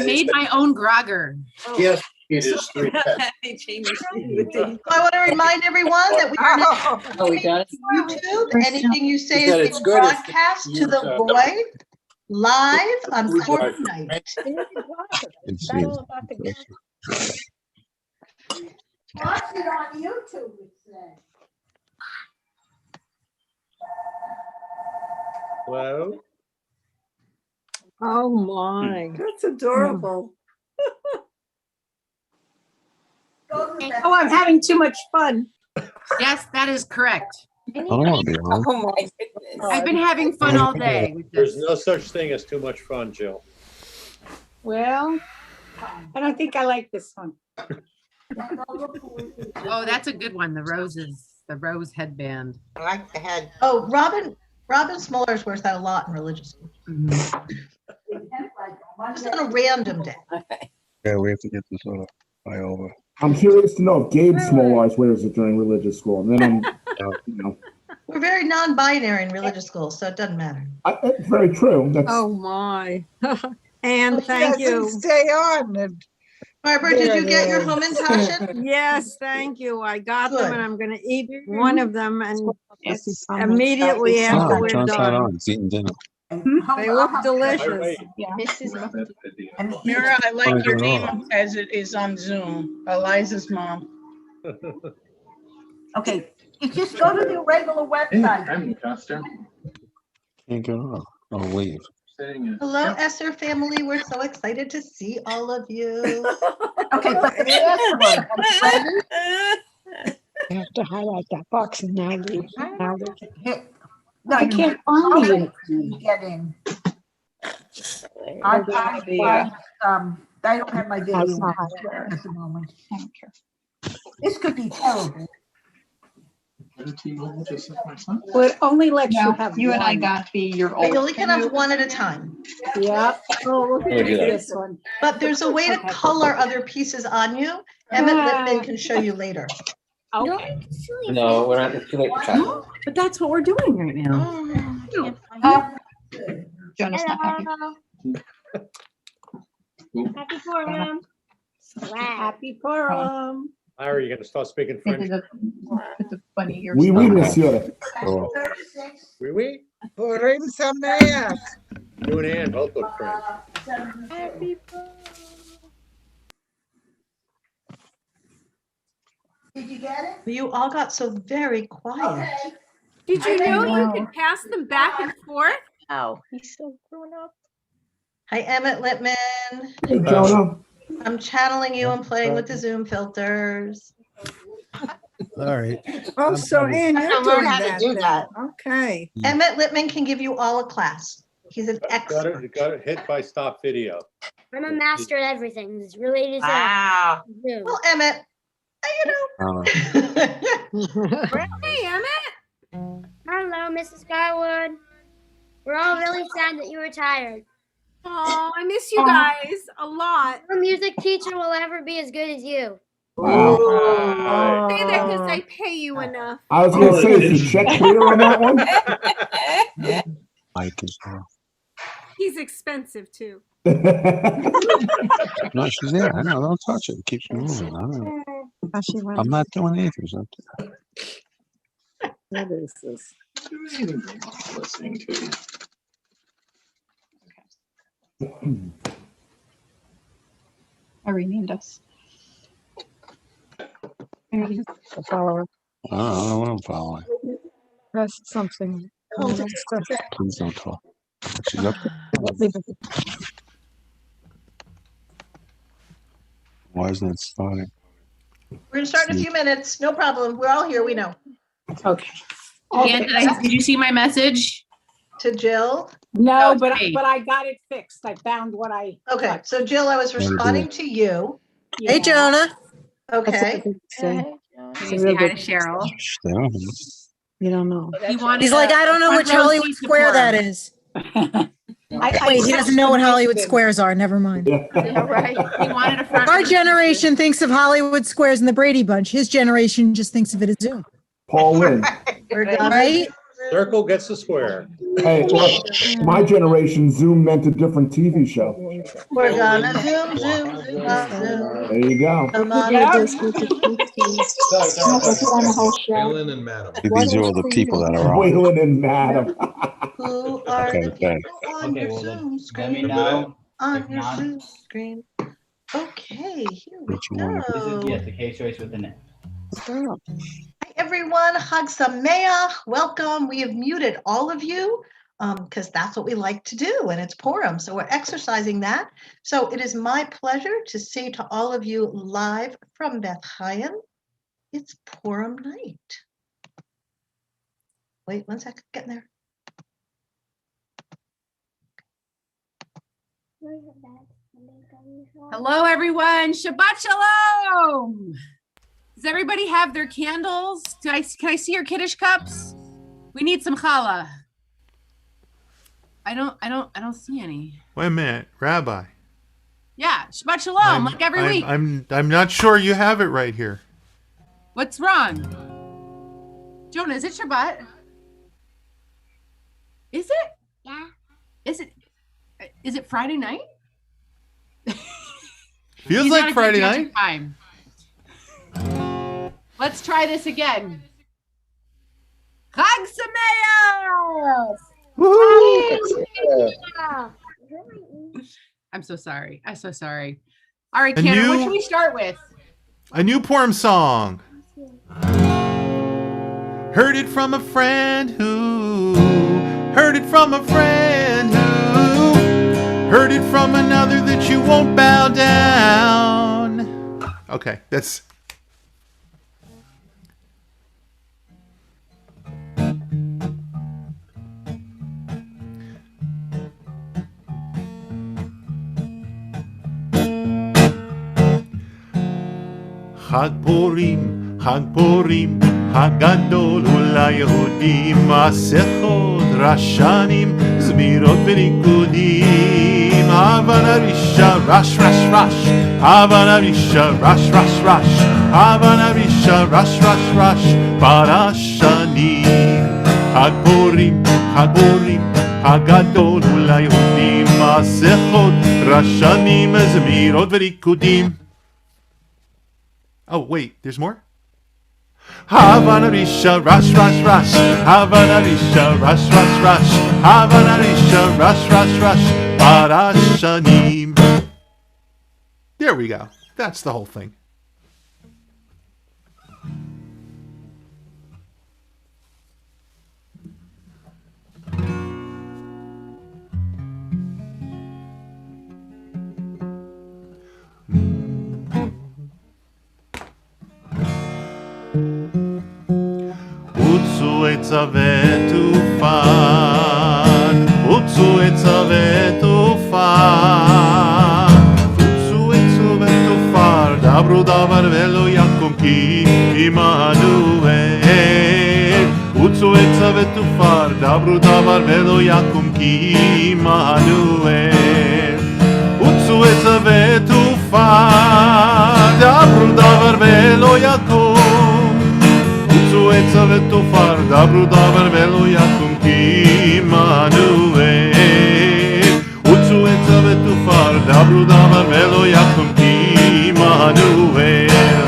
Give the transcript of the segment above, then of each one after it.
I made my own grogger. Yes, it is 3 pets. I want to remind everyone that we are now Oh, he does? YouTube. Anything you say He said is it's being good if broadcast to you, the void live on Who's Purim night. Watch it on YouTube, it says. Hello? Oh, my. That's adorable. Go to that. Oh, I'm having too much fun. Yes, that is correct. Oh my goodness. I've been having fun all day with There's this. no such thing as too much fun, Jill. Well, I don't think I like this one. Oh, that's a good one. The roses, the rose headband. I like the head. Oh, Robin Smullers wears that a lot in religious school. Just on a random day. Yeah, we have to get this on a flyover. I'm curious to know if Gabe Smalleyes wears it during religious school. And then We're very non-binary in religious school, so it doesn't matter. It's very true. That's, Oh, my. And thank you. Stay on. Barbara, did you get your Hamantaschen? Yes, thank you. I got Good. them and I'm going to eat one of them and immediately after Oh, we're John's not done. on. It's eating dinner. They look delicious. Wait, Mira, I like your Oh, name as it is on Zoom. Eliza's mom. Okay, you just go to the regular website. Can't get off. Oh, leave. Hello, Esther family. We're so excited to see all of you. Okay, but the password, are you I have to highlight that box and now leave. ready? No, I can't find you. Get in. I don't have my video at the moment. This could be terrible. Well, it only lets you have You and I one. got your But you only can have one at a time. Yeah. Oh, look at this one. But there's a way to color other pieces on you. Emmett Lippman can show you later. Okay. No, we're not too late for chat. But that's what we're doing right now. Jonah's not happy. Happy Purim. Happy Purim. Larry, you gonna start speaking French? It's a funny ear. we monsieur. Oh, Oui, oui. Purim Sameach. You and Ann both look French. Happy Purim. Did you get it? You all got so very quiet. Okay. Did you know you could pass them back and forth? Oh, he's so grown up. Hi, Emmett Lippman. Hey, Jonah. I'm channeling you and playing with the Zoom filters. all right. Oh, so Ann, I you're learned doing how to do that. Okay. Emmett Lippman can give you all a class. He's an expert. Got it hit by stop video. I'm a master at everything. It's related to Wow. Zoom. Well, Emmett, Hey, Emmett. Hello, Mrs. Skywood. We're all really sad that you retired. Oh, I miss you guys a lot. No music teacher will ever be as good as you. Wow. Say that because I pay you enough. I was going to say, is the check clear on that one? Mike is off. He's expensive too. No, she's there. I know. Don't touch it. It keeps moving. I don't know. I'm not doing anything. So What is this? Listening to you. I renamed us. The follower. I don't know what I'm following. Press something. Please don't talk. She's up there. Why isn't it starting? We're going to start in a few minutes. No problem. We're all here. We know. Okay. Ann, did you see my message? To Jill. No, No, but it's me. I got it fixed. I found what I. Okay. So Jill, I was responding to you. Hey, Jonah. Okay. Say hi to Cheryl. You don't know. He's like, I don't know which Hollywood square that is. Wait, he doesn't know what Hollywood squares are. Never mind. Yeah, right. He wanted a front. Our generation thinks of Hollywood squares and the Brady Bunch. His generation just thinks of it as Zoom. Paul Lynn. We're done. Right? Circle gets the square. Hey, look, my generation, Zoom meant a different TV show. We're gonna zoom, zoom, zoom, zoom. There you go. Come on, Waylon and Madam. These are all the people that are on. Waylon and Madam. Who are Okay, the okay. people on Okay, your well, Zoom let me screen? know. On If your not- Zoom screen. Okay, here we Which one? This is, go. yes, the K-Choice with an Hi, everyone. Chag Sameach. Welcome. We have muted all of you because that's what we like to do, and it's Purim, so we're exercising that. So it is my pleasure to say to all of you live from Beth Chaim, it's Purim night. Wait 1 second, getting there. Hello, everyone. Shabbat Shalom. Does everybody have their candles? Can I see your Kiddush cups? We need some challah. I don't see any. Wait a minute, Rabbi. Yeah, Shabbat Shalom, like every week. I'm not sure you have it right here. What's wrong? Jonah, is it Shabbat? Is it? Yeah. Is it Friday night? Feels He's like not a Friday good judge night. of time. Let's try this again. Chag Sameach! I'm so sorry. I'm so sorry. All right, A Cannon, what new- should we start with? A new Purim song. Heard it from a friend who heard it from a friend who heard it from another that you won't bow down. Okay, that's חג פורים, חג פורים, הגדול הוא ליהודים, מסכות, רשנים, זמירות וריקודים, הבנה רישה, רש רש רש, הבנה רישה, רש רש רש, הבנה רישה, רש רש רש, פרשנים, חג פורים, חג פורים, הגדול הוא ליהודים, מסכות, רשנים, זמירות וריקודים. Oh, wait, there's more? Havana Risha, Rash, Rash, Rash. Havana Risha, Rash, Rash, Rash. Havana Risha, Rash, Rash, Rash. Parashanim. There we go. That's the whole thing. Utsu etza vetufar, utsu etza vetufar, utsu etza vetufar, dabru davar velo yakum ki Immanuel. Utsu etza vetufar, dabru davar velo yakum ki Immanuel. Utsu etza vetufar, dabru davar velo yakum. Utsu etza vetufar, dabru davar velo yakum ki Immanuel. Utsu etza vetufar, dabru davar velo yakum ki Immanuel.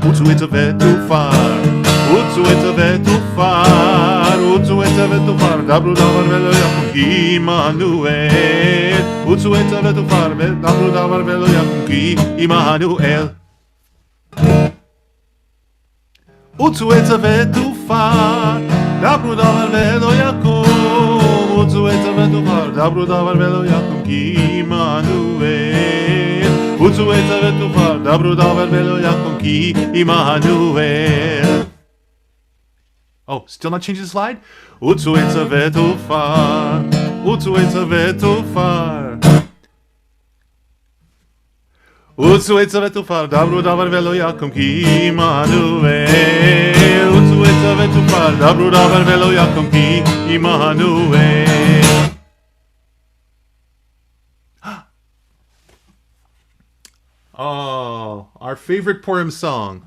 Utsu etza vetufar, utsu etza vetufar, utsu etza vetufar, dabru davar velo yakum ki Immanuel. Utsu etza vetufar, dabru davar velo yakum ki Immanuel. Utsu etza vetufar, dabru davar velo yakum. Utsu etza vetufar, dabru davar velo yakum ki Immanuel. Utsu etza vetufar, dabru davar velo yakum ki Immanuel. Oh, still not changing the slide? Utsu etza vetufar, utsu etza vetufar. Utsu etza vetufar, dabru davar velo yakum ki Immanuel. Utsu etza vetufar, dabru davar velo yakum ki Immanuel. Oh, our favorite Purim song.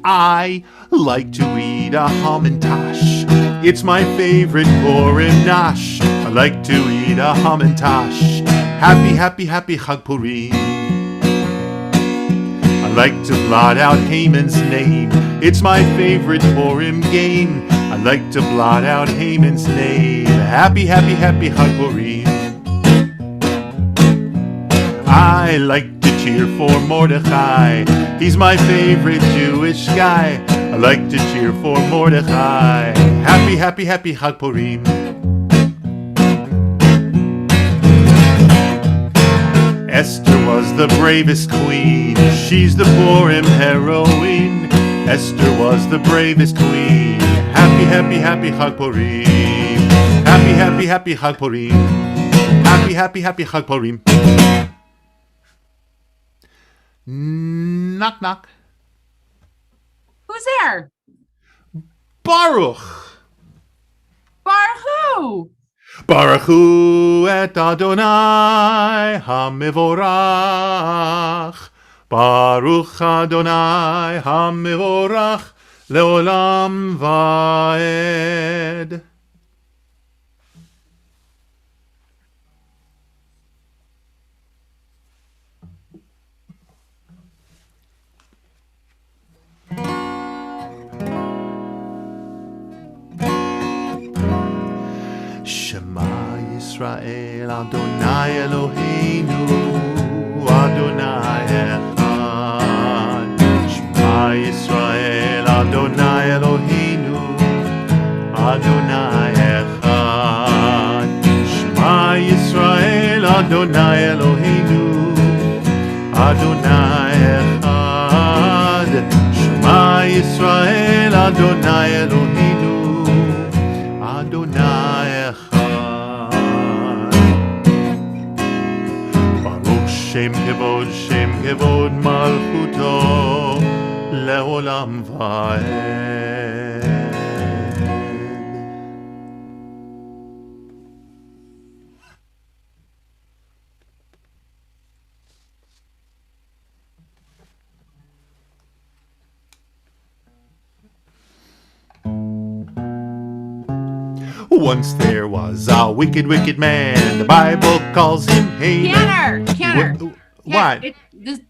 I like to eat a hamantash. It's my favorite Purim nash. I like to eat a hamantash. Happy, happy, happy Chag Purim. I like to blot out Haman's name. It's my favorite Purim game. I like to blot out Haman's name. Happy, happy, happy Chag Purim. I like to cheer for Mordechai. He's my favorite Jewish guy. I like to cheer for Mordechai. Happy, happy, happy Chag Purim. Esther was the bravest queen. She's the Purim heroine. Esther was the bravest queen. Happy, happy, happy Chag Purim. Happy, happy, happy Chag Purim. Happy, happy, happy Chag Purim. Knock, knock. Who's there? Baruch. Baruch who? Baruch hu et Adonai hamivorach. Baruch Adonai hamivorach leolam vaed. Shema Yisrael Adonai Eloheinu Adonai Echad. Shema Yisrael Adonai Eloheinu Adonai Echad. Shema Yisrael Adonai Eloheinu Adonai Echad. Shema Yisrael Adonai Eloheinu Adonai Echad. Baruch Shem Kevod Malchuto Leolam Vaed. Once there was a wicked, wicked man. The Bible calls him Haman. Canner. What?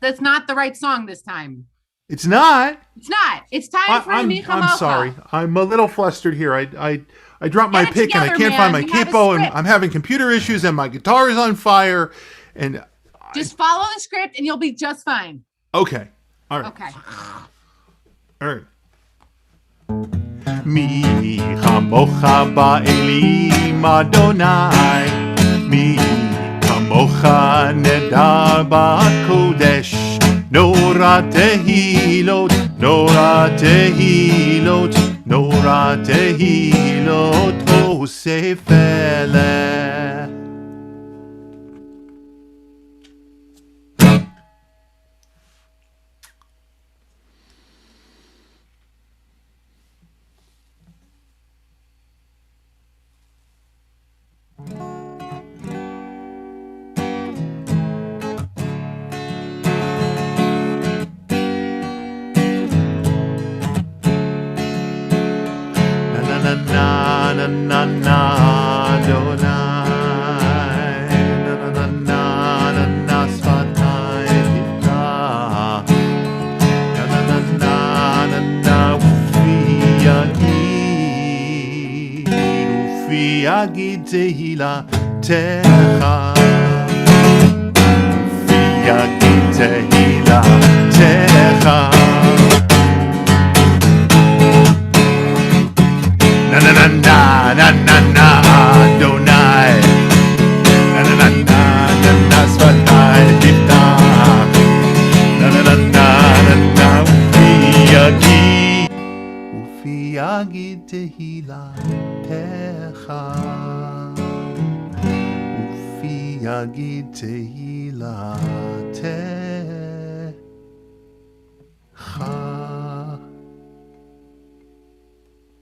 That's not the right song this time. It's not. It's not. It's time for Micha I'm Mocha. sorry. I'm a little flustered here. I dropped my Get it pick and I together, can't find my man. You have a capo and script. I'm having computer issues and my guitar is on fire. And Just follow the script and you'll be just fine. okay. All right. Okay. All right. Mi chamocha ba'elim Adonai, mi chamocha nedar ba'kodesh, nora tehilot, nora tehilot, nora tehilot, osefele. Na na na na Adonai, na na na na na sfatai tiftach, na na na na ufi yagid tehila techa, ufi yagid tehila techa. Na na na na na na na Adonai, na na na na na na sfatai tiftach, na na na na na ufi yagid tehila techa, ufi yagid tehila techa.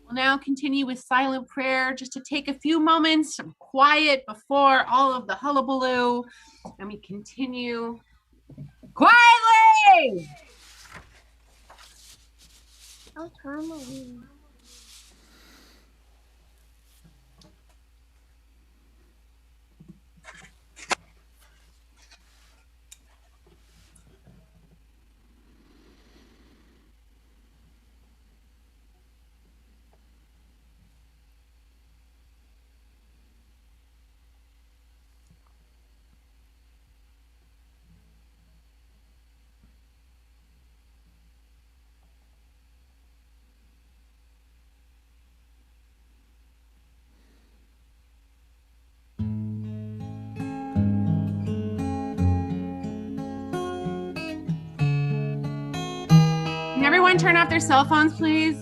We'll now continue with silent prayer just to take a few moments of quiet before all of the hullabaloo, and we continue quietly. Oh, tourmaline. Can everyone turn off their cell phones, please?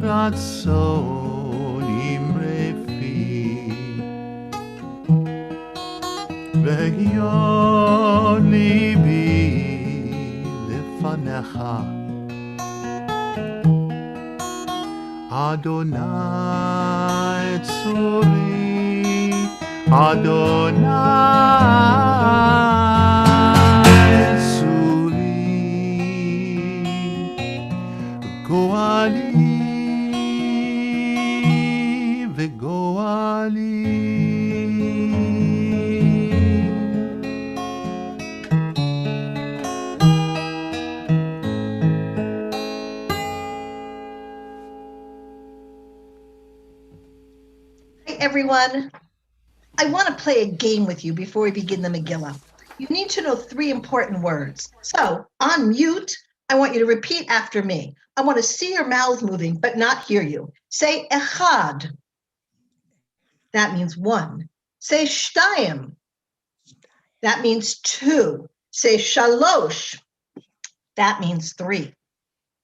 לרצון אמרפי והיות ליבי לפניך אדוני צורי אדוני צורי גואלי Hey everyone, I want to play a game with you before we begin the Megillah. You need to know 3 important words. So on mute, I want you to repeat after me. I want to see your mouths moving, but not hear you. Say echad. That means 1. Say shtayim. That means 2. Say shalosh. That means 3.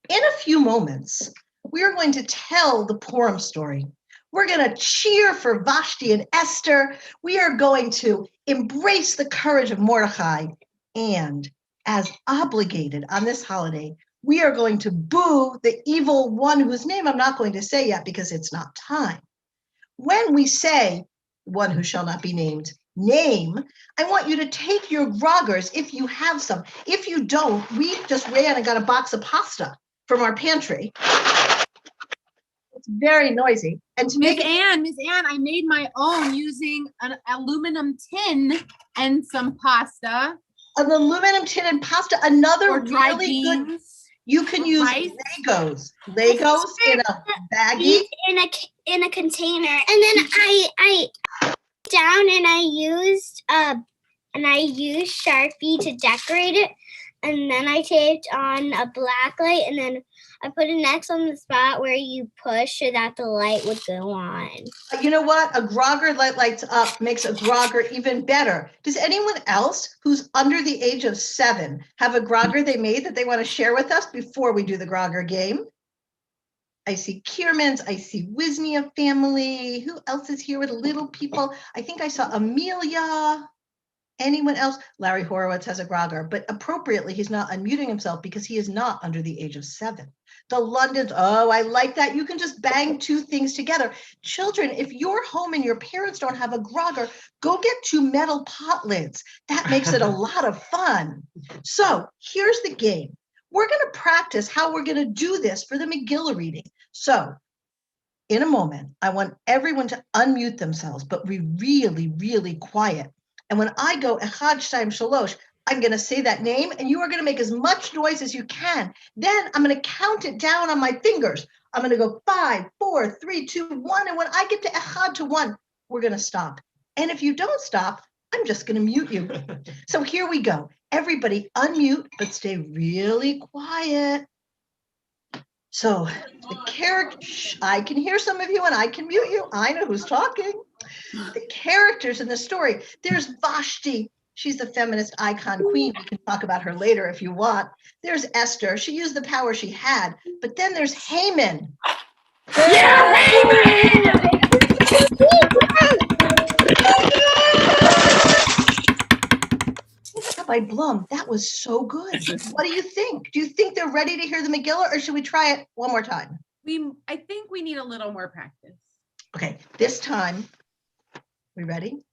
In a few moments, we are going to tell the Purim story. We're going to cheer for Vashti and Esther. We are going to embrace the courage of Mordechai. And as obligated on this holiday, we are going to boo the evil one whose name I'm not going to say yet because it's not time. When we say one who shall not be named, name, I want you to take your groggers if you have some. If you don't, we just ran and got a box of pasta from our pantry. It's very noisy. And to Miss Ann, I made my own using an aluminum tin and some pasta. An aluminum tin and pasta, another or dry really beans, good. You can use rice. Legos in a baggie. In a container, and then I down and I used Sharpie to decorate it, and then I taped on a black light, and then I put an X on the spot where you push so that the light would go on. You know what? A grogger that lights up makes a grogger even better. Does anyone else who's under the age of 7 have a grogger they made that they want to share with us before we do the grogger game? I see Kiermans, I see Wisnia family. Who else is here with little people? I think I saw Amelia. Anyone else? Larry Horowitz has a grogger, but appropriately, he's not unmuting himself because he is not under the age of 7. The Londons, oh, I like that. You can just bang 2 things together. Children, if you're home and your parents don't have a grogger, go get 2 metal pot lids. That makes it a lot of fun. So here's the game. We're going to practice how we're going to do this for the Megillah reading. So in a moment, I want everyone to unmute themselves, but be really, really quiet. And when I go Echad, Shtayim, Shalosh, I'm going to say that name, and you are going to make as much noise as you can. Then I'm going to count it down on my fingers. I'm going to go 5, 4, 3, 2, 1. And when I get to Echad to 1, we're going to stop. And if you don't stop, I'm just going to mute you. So here we go. Everybody unmute, but stay really quiet. So the character, I can hear some of you and I can mute you. I know who's talking. The characters in the story, there's Vashti. She's the feminist icon queen. We can talk about her later if you want. There's Esther. She used the power she had. But then there's Haman. Yeah, Haman! Rabbi Blum, that was so good. What do you think? Do you think they're ready to hear the Megillah, or should we try it one more time? I think we need a little more practice. Okay, this time, we ready?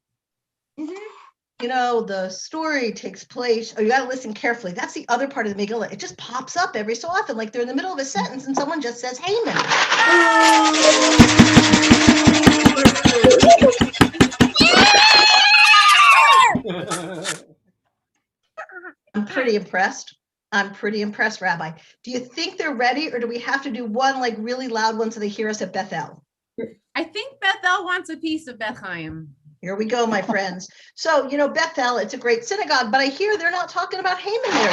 You know, the story takes place, you got to listen carefully. That's the other part of the Megillah. It just pops up every so often, like they're in the middle of a sentence and someone just says, Haman. I'm pretty impressed. Rabbi. Do you think they're ready, or do we have to do one like really loud one so they hear us at Bethel? I think Bethel wants a piece of Beth Chaim. Here we go, my friends. So, you know, Bethel, it's a great synagogue, but I hear they're not talking about Haman there.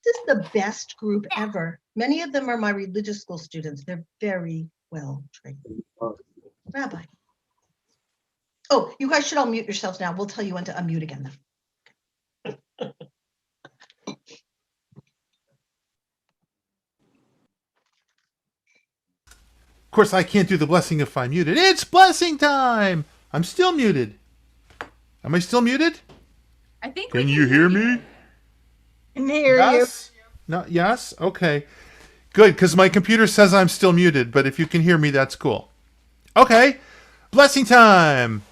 This is the best group ever. Many of them are my religious school students. They're very well trained. Rabbi. Oh, you guys should all mute yourselves now. We'll tell you when to unmute again. Of course, I can't do the blessing if I'm muted. It's blessing time! I'm still muted. Am I still muted? I think. Can you hear me? Can hear Yes? No, yes? Okay. Good, because my computer says I'm still muted, but if you can hear me, that's cool. Okay. Blessing time!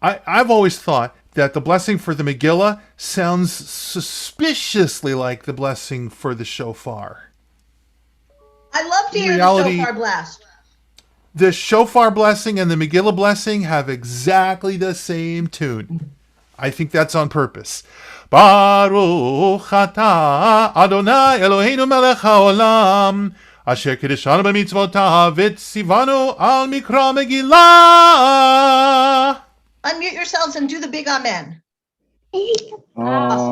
I've always thought that the blessing for the Megillah sounds suspiciously like the blessing for the shofar. I love to hear the shofar blast. The shofar blessing and the Megillah blessing have exactly the same tune. I think that's on purpose. Baruch atah Adonai Eloheinu melech haolam asher kiddushanu b'mitzvotav v'tzivanu al mikra Megillah. Unmute yourselves and do the big amen. Amen.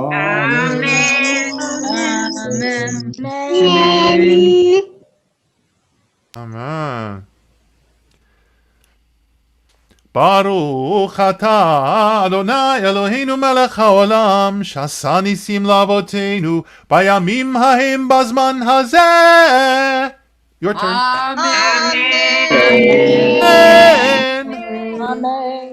Amen. Baruch atah Adonai Eloheinu melech haolam sh'asa nisim la'avoteinu bayamim hahem bazman hazeh. Your turn. Amen.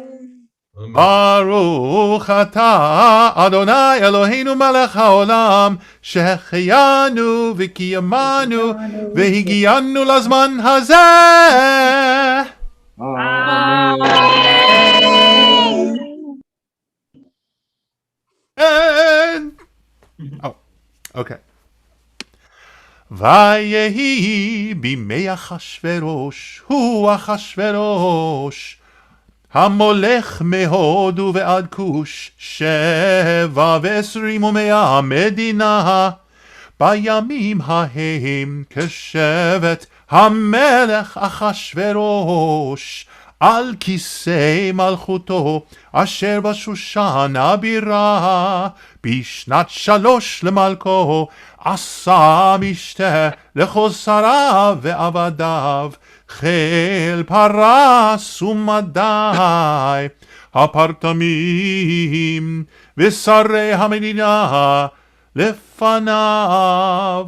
Baruch atah Adonai Eloheinu melech haolam shehecheyanu v'kiyamanu v'higiyanu lazman hazeh. Oh, okay. Vayehi bimei Achashverosh hu Achashverosh המולך מהודו ועד כוש 27 ומאה מדינה בימים ההם כשבט המלך אחשוורוש על כיסא מלכותו אשר בשושן הבירה בשנת 3 למלכו עשה משתה לכל שריו ועבדיו חיל פרס ומדי הפרטמים ושרי המדינה לפניו.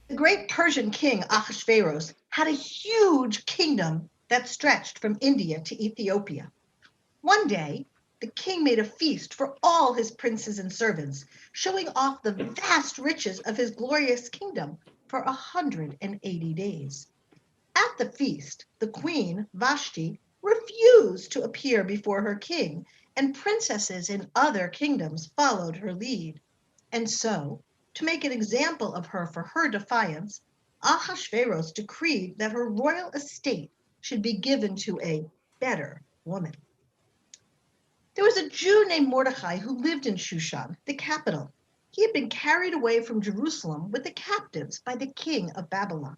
The great Persian king Ahasuerus had a huge kingdom that stretched from India to Ethiopia. One day, the king made a feast for all his princes and servants, showing off the vast riches of his glorious kingdom for 180 days. At the feast, the queen, Vashti, refused to appear before her king, and princesses in other kingdoms followed her lead. And so, to make an example of her for her defiance, Ahasuerus decreed that her royal estate should be given to a better woman. There was a Jew named Mordecai who lived in Shushan, the capital. He had been carried away from Jerusalem with the captives by the king of Babylon.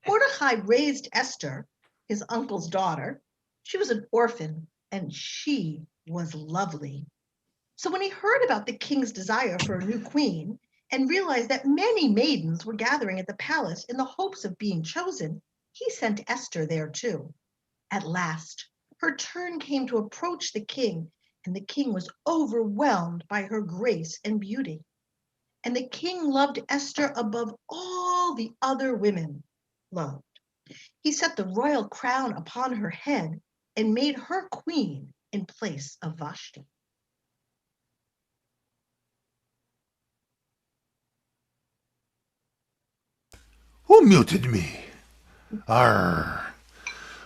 Mordecai raised Esther, his uncle's daughter. She was an orphan, and she was lovely. So when he heard about the king's desire for a new queen and realized that many maidens were gathering at the palace in the hopes of being chosen, he sent Esther there too. At last, her turn came to approach the king, and the king was overwhelmed by her grace and beauty. And the king loved Esther above all the other women loved. He set the royal crown upon her head and made her queen in place of Vashti. Who muted me?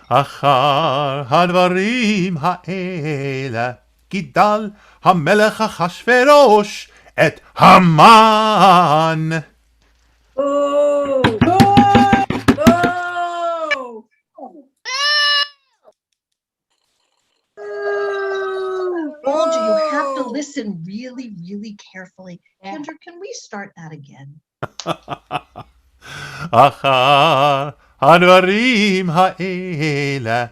אחר הדברים האלה גידל המלך אחשוורוש את המן. Told you have to listen really, really carefully. Andrew, can we start that again? אחר הדברים האלה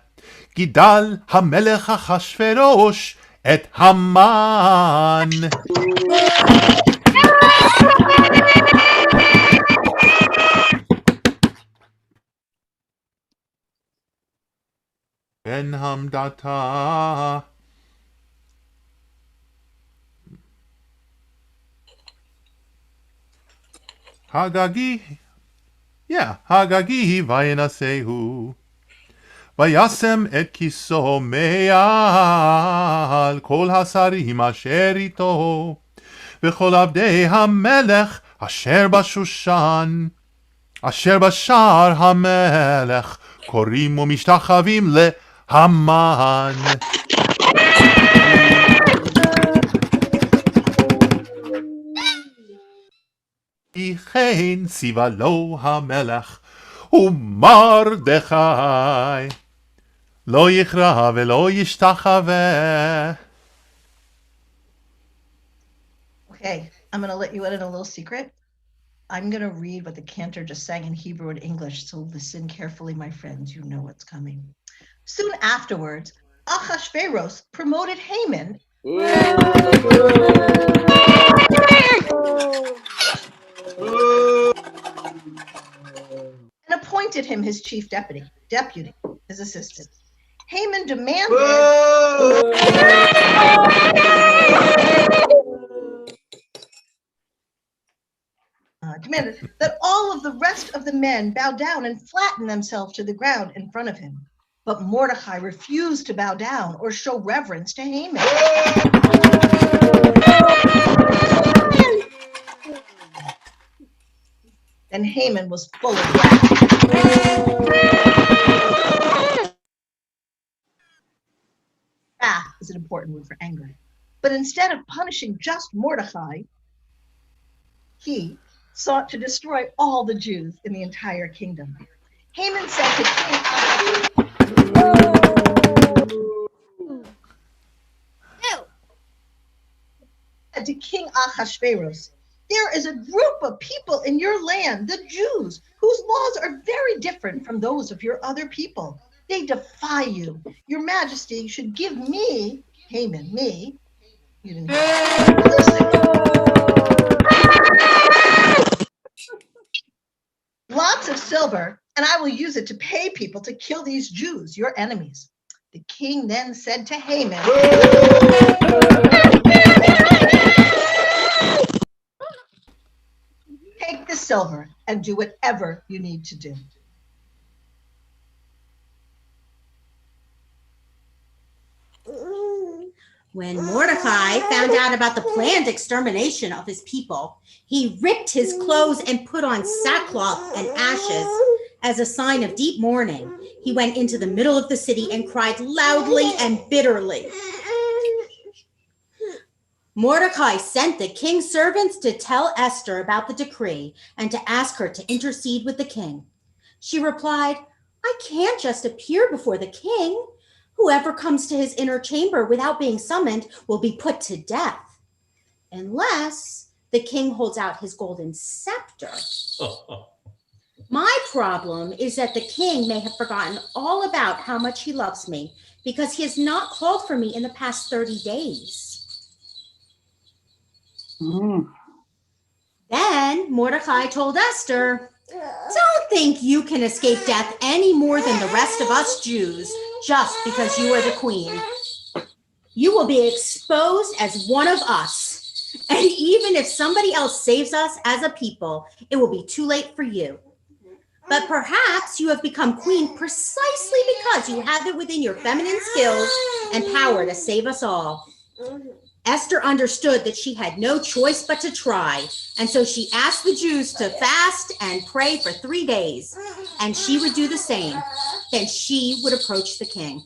גידל המלך אחשוורוש את המן. בן המדתה הגגי וינשאהו וישם את כיסו מעל כל השרים אשר איתו וכל עבדי המלך אשר בשושן אשר בשער המלך קוראים ומשתחווים להמן. כן ציווה לו המלך ומרדכי לא יכרע ולא ישתחווה. Okay, I'm going to let you in on a little secret. I'm going to read what the cantor just sang in Hebrew and English, so listen carefully, my friends. You know what's coming. Soon afterwards, Ahasuerus promoted Haman and appointed him his chief deputy, his assistant. Haman demanded that all of the rest of the men bow down and flatten themselves to the ground in front of him. But Mordecai refused to bow down or show reverence to Haman. Then Haman was full of wrath. Wrath is an important word for anger. But instead of punishing just Mordecai, he sought to destroy all the Jews in the entire kingdom. Haman said to King Ahasuerus, there is a group of people in your land, the Jews, whose laws are very different from those of your other people. They defy you. Your Majesty should give me, Haman, you didn't lots of silver, and I will use it to pay people to kill these Jews, your enemies. The king then said to Haman, take the silver and do whatever you need to do. When Mordecai found out about the planned extermination of his people, he ripped his clothes and put on sackcloth and ashes as a sign of deep mourning. He went into the middle of the city and cried loudly and bitterly. Mordecai sent the king's servants to tell Esther about the decree and to ask her to intercede with the king. She replied, I can't just appear before the king. Whoever comes to his inner chamber without being summoned will be put to death, unless the king holds out his golden scepter. My problem is that the king may have forgotten all about how much he loves me because he has not called for me in the past 30 days. Then Mordecai told Esther, don't think you can escape death any more than the rest of us Jews just because you are the queen. You will be exposed as one of us. And even if somebody else saves us as a people, it will be too late for you. But perhaps you have become queen precisely because you have it within your feminine skills and power to save us all. Esther understood that she had no choice but to try, and so she asked the Jews to fast and pray for 3 days, and she would do the same. Then she would approach the king.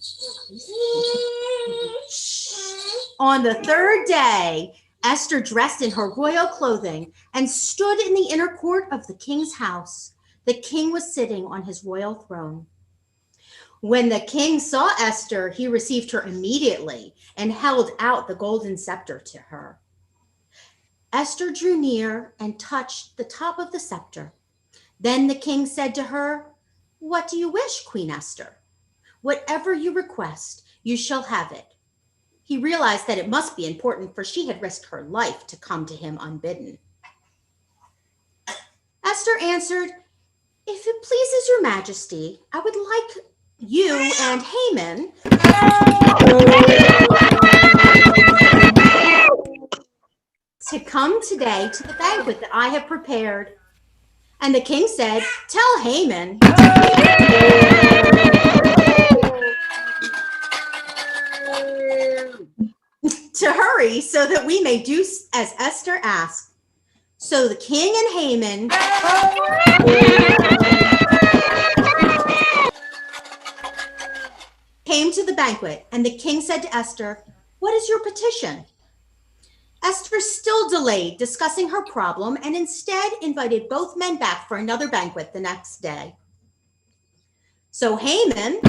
On the 3rd day, Esther dressed in her royal clothing and stood in the inner court of the king's house. The king was sitting on his royal throne. When the king saw Esther, he received her immediately and held out the golden scepter to her. Esther drew near and touched the top of the scepter. Then the king said to her, "What do you wish, Queen Esther? Whatever you request, you shall have it." He realized that it must be important, for she had risked her life to come to him unbidden. Esther answered, "If it pleases your majesty, I would like you and Haman to come today to the banquet that I have prepared." And the king said, "Tell Haman to hurry so that we may do as Esther asked." So the king and Haman came to the banquet, and the king said to Esther, "What is your petition?" Esther still delayed discussing her problem and instead invited both men back for another banquet the next day. So Haman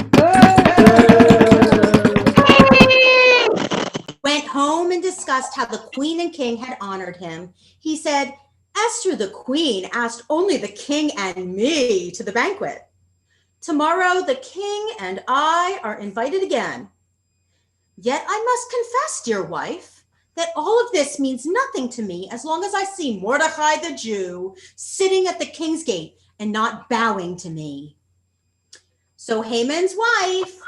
went home and discussed how the queen and king had honored him. He said, "Esther the queen asked only the king and me to the banquet. Tomorrow the king and I are invited again. Yet I must confess, dear wife, that all of this means nothing to me as long as I see Mordecai the Jew sitting at the king's gate and not bowing to me." So Haman's wife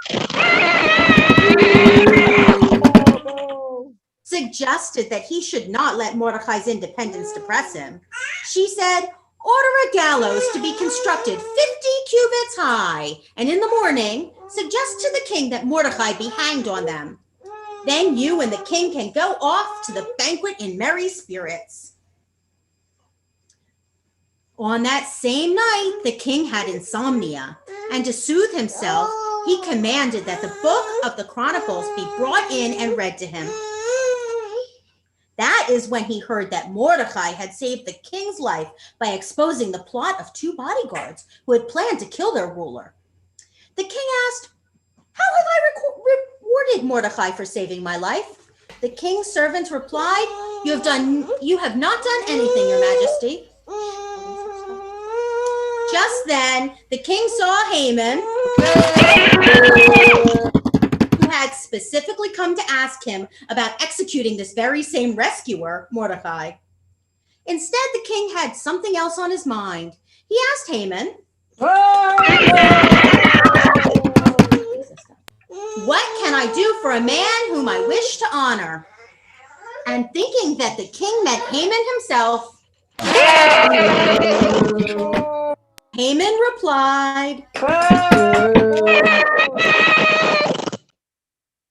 suggested that he should not let Mordecai's independence depress him. She said, "Order a gallows to be constructed 50 cubits high, and in the morning, suggest to the king that Mordecai be hanged on them. Then you and the king can go off to the banquet in merry spirits." On that same night, the king had insomnia, and to soothe himself, he commanded that the book of the Chronicles be brought in and read to him. That is when he heard that Mordecai had saved the king's life by exposing the plot of 2 bodyguards who had planned to kill their ruler. The king asked, "How have I rewarded Mordecai for saving my life?" The king's servants replied, You have not done anything, your majesty." Just then, the king saw Haman, who had specifically come to ask him about executing this very same rescuer, Mordecai. Instead, the king had something else on his mind. He asked Haman, "What can I do for a man whom I wish to honor?" And thinking that the king meant Haman himself, Haman replied,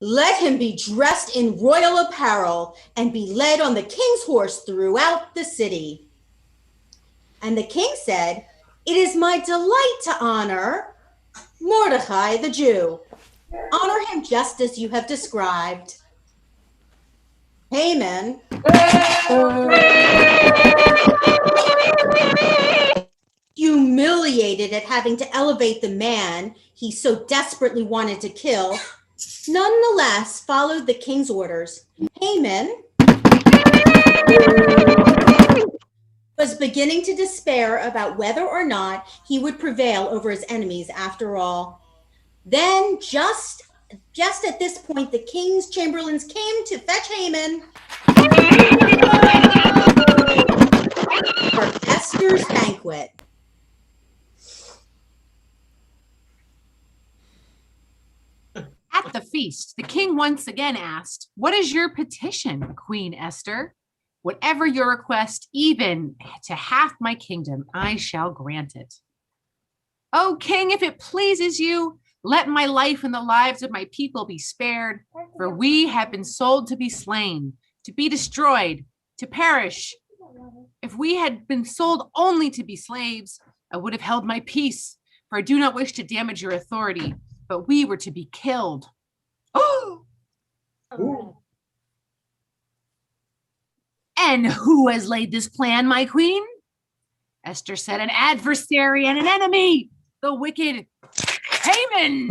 "Let him be dressed in royal apparel and be led on the king's horse throughout the city." And the king said, "It is my delight to honor Mordecai the Jew. Honor him just as you have described." Haman humiliated at having to elevate the man he so desperately wanted to kill, nonetheless followed the king's orders. Haman was beginning to despair about whether or not he would prevail over his enemies after all. Then, just at this point, the king's chamberlains came to fetch Haman for Esther's banquet. At the feast, the king once again asked, "What is your petition, Queen Esther? Whatever your request, even to half my kingdom, I shall grant it." O king, if it pleases you, let my life and the lives of my people be spared, for we have been sold to be slain, to be destroyed, to perish. If we had been sold only to be slaves, I would have held my peace, for I do not wish to damage your authority, but we were to be killed. Oh! And who has laid this plan, my queen? Esther said, an adversary and an enemy, the wicked Haman.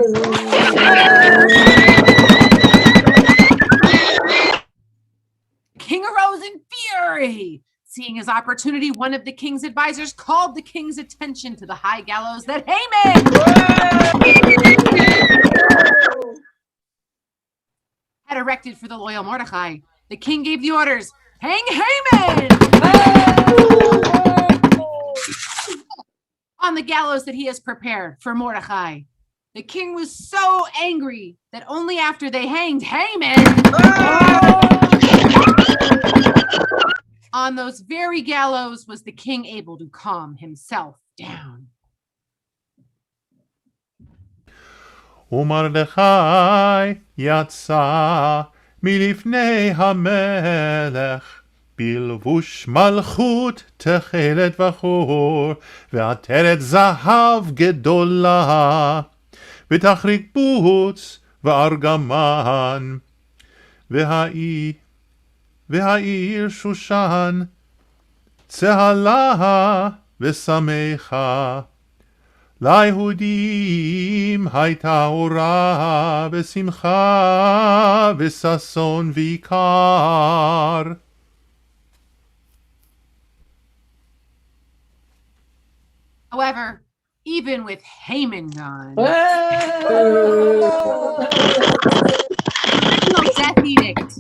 King arose in fury. Seeing his opportunity, one of the king's advisors called the king's attention to the high gallows that Haman had erected for the loyal Mordecai. The king gave the orders, hang Haman on the gallows that he has prepared for Mordecai. The king was so angry that only after they hanged Haman on those very gallows was the king able to calm himself down. ומרדכי יצא מלפני המלך בלבוש מלכות תכלת וחור ועטרת זהב גדולה ותחריק בוץ וארגמן והעיר שושן צהלה ושמחה ליהודים הייתה אורה ושמחה וששון ויקר. However, even with Haman gone, the death edict,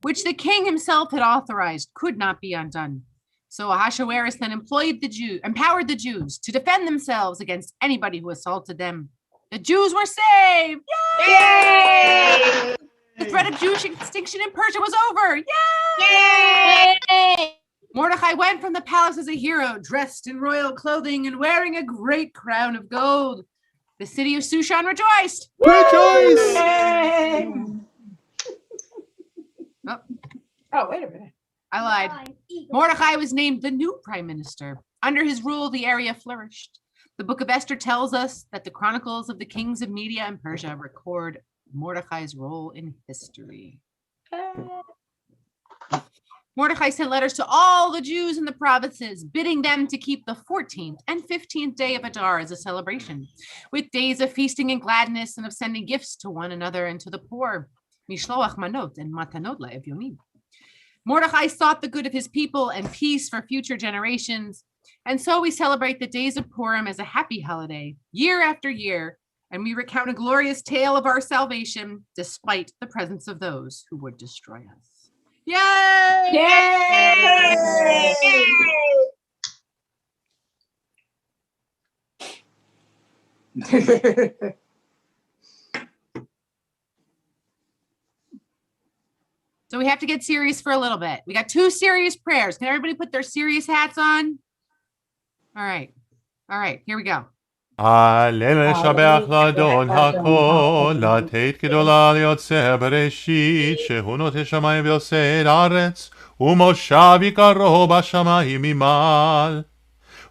which the king himself had authorized, could not be undone. So Ahasuerus then empowered the Jews to defend themselves against anybody who assaulted them. The Jews were saved! Yay! The threat of Jewish extinction in Persia was over! Yay! Yay! Mordecai went from the palace as a hero, dressed in royal clothing and wearing a great crown of gold. The city of Shushan rejoiced! Rejoice! Oh, wait a minute. I lied. Mordecai was named the new prime minister. Under his rule, the area flourished. The book of Esther tells us that the chronicles of the kings of Media and Persia record Mordecai's role in history. Mordecai sent letters to all the Jews in the provinces, bidding them to keep the 14th and 15th day of Adar as a celebration, with days of feasting and gladness and of sending gifts to one another and to the poor. Mishloach manot and matanot la'evyonim. Mordecai sought the good of his people and peace for future generations. And so we celebrate the days of Purim as a happy holiday, year after year, and we recount a glorious tale of our salvation, despite the presence of those who would destroy us. Yay! Yay! Yay! So we have to get serious for a little bit. We got 2 serious prayers. Can everybody put their serious hats on? All right. All right, here we go. הלל לשבח לאדון הכל, לתת גדולה ליוצא בראשית, שהוא נוטה שמיים ועושה את הארץ, ומושב יקרו בשמיים ממעל.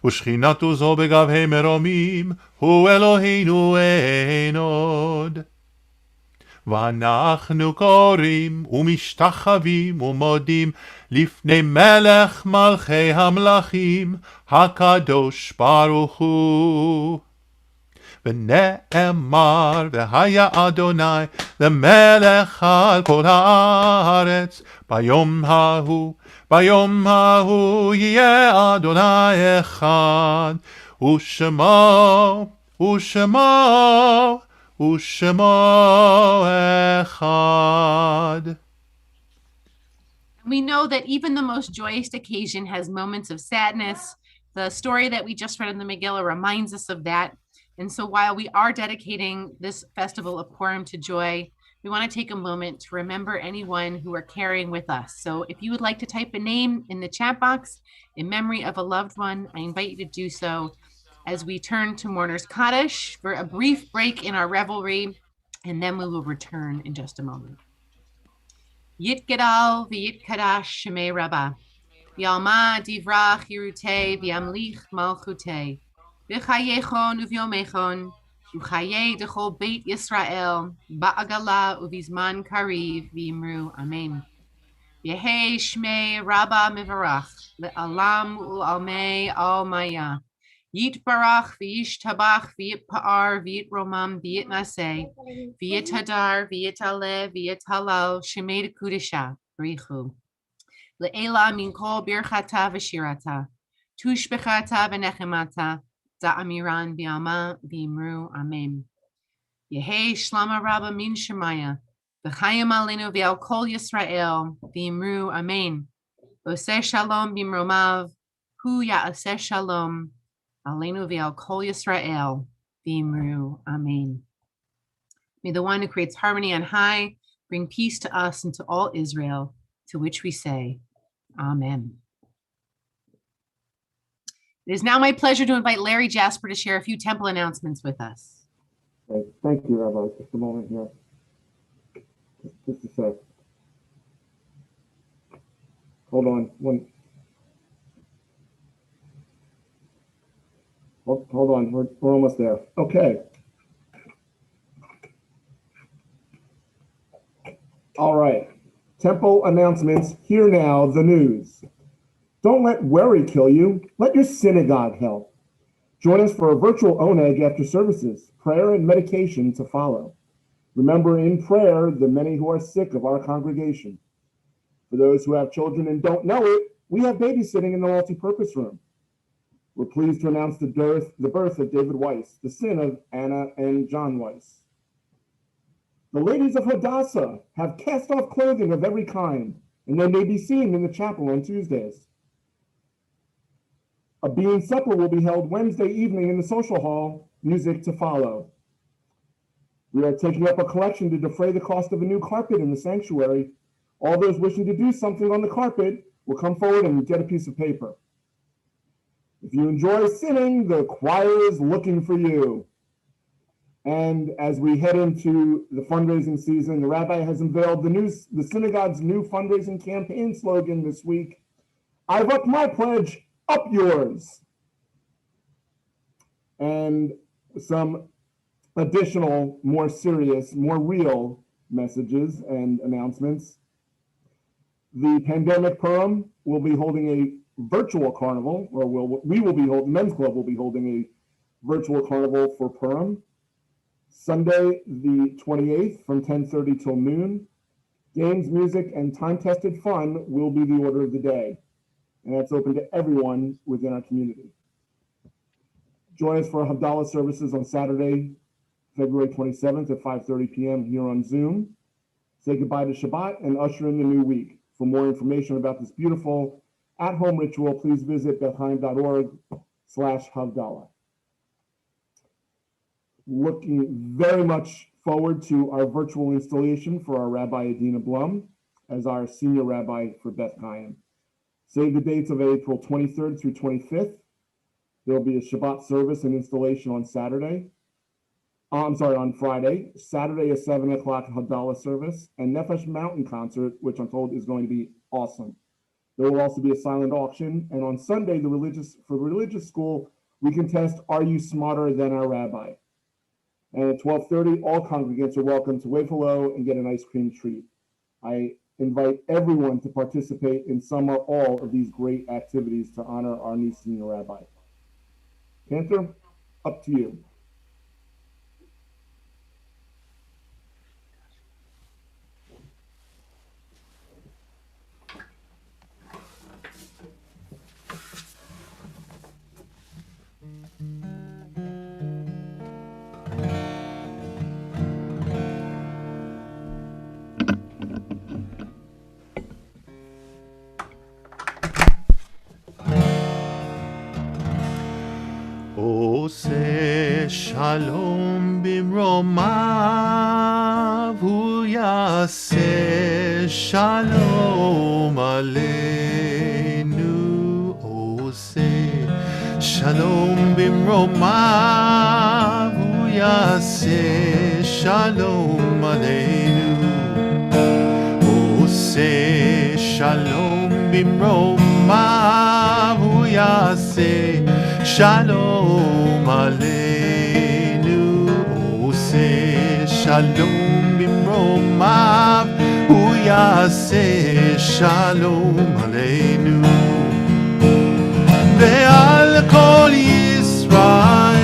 ושכינתו זו בגבהי מרומים, הוא אלוהינו אין עוד. ואנחנו קוראים ומשתחווים ומודים לפני מלך מלכי המלכים, הקדוש ברוך הוא. ונאמר, והיה אדוני למלך על כל הארץ, ביום ההוא יהיה אדוני אחד, ושמו echad. We know that even the most joyous occasion has moments of sadness. The story that we just read in the Megillah reminds us of that. And so while we are dedicating this festival of Purim to joy, we want to take a moment to remember anyone who are carrying with us. So if you would like to type a name in the chat box in memory of a loved one, I invite you to do so. as we turn to Mourner's Kaddish for a brief break in our revelry, and then we will return in just a moment. Yit Gedal v'yit Kadash Shemei Rabbah. Yalma divrach yirute v'yamlich malchute. V'chayechon uv'yomechon. Uchaye dechol Beit Yisrael. Ba'agala uvizman kariv v'imru amen. Yehe Shmei Rabba Mivarach. Le'alam u'almei al maya. Yit barach v'yish tabach v'yit pa'ar v'yit romam v'yit naseh. V'yit hadar v'yit aleh v'yit halal. Shemei dekudisha. Brichu. Le'ela min kol birchata v'shirata, tushbechata v'nechemata, za'amiran v'yama v'imru amen. Yehe shlama rabba min shemaya, v'chayim alenu v'al kol Yisrael, v'imru amen. Oseh shalom b'imromav, hu ya'aseh shalom, alenu v'al kol Yisrael, v'imru amen. May the one who creates harmony on high bring peace to us and to all Israel, to which we say, Amen. It is now my pleasure to invite Larry Jasper to share a few temple announcements with us. Right. Thank you, Rabbi. Just a moment here. Just a sec. Hold on. Hold on. We're almost there. Okay. All right. Temple announcements. Here now, the news. Don't let worry kill you. Let your synagogue help. Join us for a virtual oneg after services, prayer and medication to follow. Remember in prayer the many who are sick of our congregation. For those who have children and don't know it, we have babysitting in the multi-purpose room. We're pleased to announce the birth of David Weiss, the son of Anna and John Weiss. The ladies of Hadassah have cast-off clothing of every kind, and they may be seen in the chapel on Tuesdays. A bean supper will be held Wednesday evening in the social hall, music to follow. We are taking up a collection to defray the cost of a new carpet in the sanctuary. All those wishing to do something on the carpet will come forward and get a piece of paper. If you enjoy singing, the choir is looking for you. And as we head into the fundraising season, the rabbi has unveiled the synagogue's new fundraising campaign slogan this week. I've upped my pledge, up yours. And some additional, more serious, more real messages and announcements. The pandemic Purim will be holding a virtual carnival, or Men's Club will be holding a virtual carnival for Purim. Sunday, the 28th from 10:30 till noon. Games, music, and time-tested fun will be the order of the day. And that's open to everyone within our community. Join us for Havdalah services on Saturday, February 27th at 5:30 p.m. here on Zoom. Say goodbye to Shabbat and usher in the new week. For more information about this beautiful at-home ritual, please visit bethlehem.org/Havdalah. Looking very much forward to our virtual installation for our Rabbi Adina Blum as our senior rabbi for Beth Chaim. Save the dates of April 23rd through 25th. There will be a Shabbat service and installation on on Friday. Saturday, a 7 o'clock Havdalah service, and Nefesh Mountain concert, which I'm told is going to be awesome. There will also be a silent auction, and on Sunday, for religious school, we can test, are you smarter than our rabbi? And at 12:30, all congregants are welcome to wave hello and get an ice cream treat. I invite everyone to participate in some or all of these great activities to honor our new senior rabbi. Panther, up to you. עושה שלום במרומיו, הוא יעשה שלום עלינו. עושה שלום במרומיו, הוא יעשה שלום עלינו. הוא עושה שלום במרומיו, הוא יעשה שלום עלינו. הוא עושה שלום במרומיו, הוא יעשה שלום עלינו. ועל כל ישראל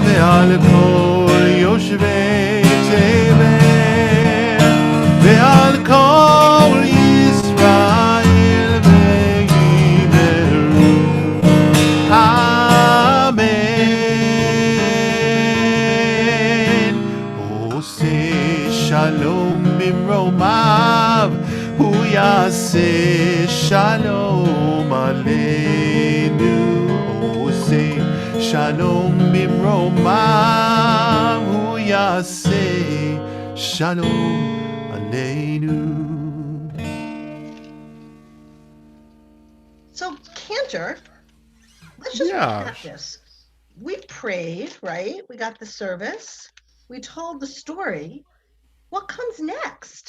ועל כל יושבי תבל ועל כל ישראל ויאמרו אמן. עושה שלום במרומיו, הוא יעשה שלום עלינו. הוא עושה שלום במרומיו, הוא יעשה שלום עלינו. So, Cantor, let's just Yeah. recap this. We prayed, right? We got the service. We told the story. What comes next?